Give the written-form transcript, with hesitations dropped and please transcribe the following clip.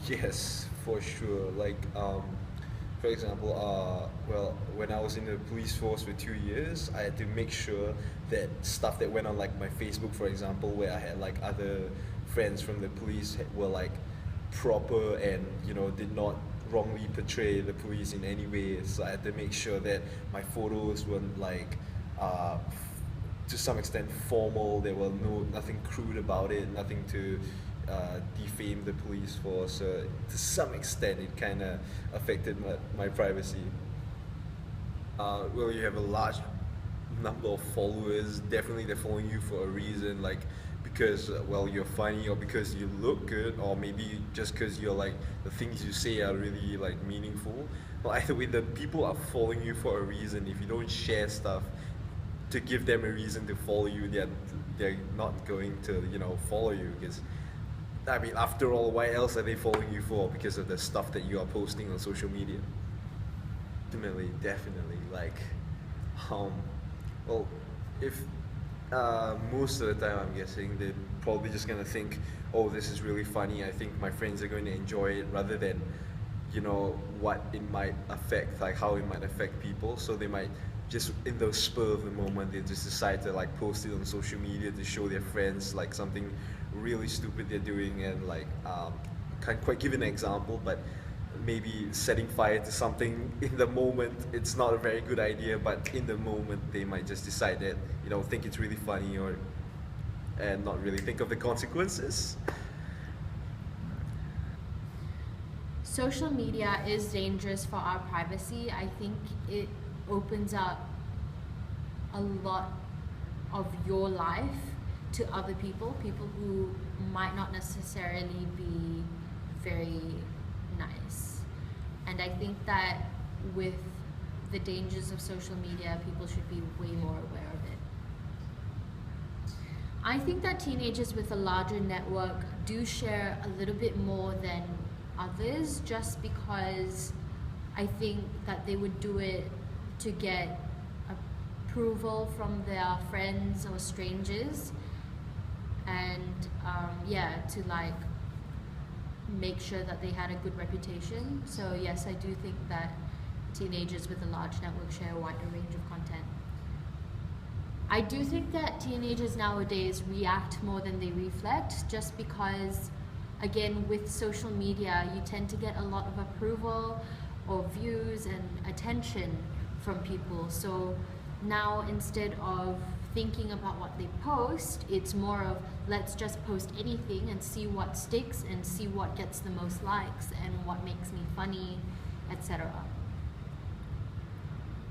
Yes, for sure. Like, for example, well, when I was in the police force for 2 years, I had to make sure that stuff that went on like my Facebook, for example, where I had like other friends from the police were like proper and did not wrongly portray the police in any way. So I had to make sure that my photos weren't like to some extent formal. There were nothing crude about it, nothing to defame the police force. So to some extent, it kind of affected my privacy. Well, you have a large number of followers. Definitely, they're following you for a reason, like because well you're funny or because you look good or maybe just because you're like the things you say are really like meaningful. Well, either way, the people are following you for a reason. If you don't share stuff to give them a reason to follow you, they're not going to follow you because I mean, after all, why else are they following you for? Because of the stuff that you are posting on social media. Definitely. Like, um, well, if most of the time I'm guessing they're probably just gonna think, oh, this is really funny. I think my friends are going to enjoy it, rather than, what it might affect, like how it might affect people. So they might just in the spur of the moment they just decide to like post it on social media to show their friends like something really stupid they're doing, and like can't quite give an example, but maybe setting fire to something in the moment. It's not a very good idea, but in the moment they might just decide that think it's really funny, or and not really think of the consequences. Social media is dangerous for our privacy. I think it opens up a lot of your life to other people who might not necessarily be very nice. And I think that with the dangers of social media, people should be way more aware of it. I think that teenagers with a larger network do share a little bit more than others, just because I think that they would do it to get approval from their friends or strangers, and to like make sure that they had a good reputation. So yes, I do think that teenagers with a large network share a wider range of content. I do think that teenagers nowadays react more than they reflect, just because, again, with social media, you tend to get a lot of approval or views and attention from people. So now, instead of thinking about what they post, it's more of let's just post anything and see what sticks and see what gets the most likes and what makes me funny, etc.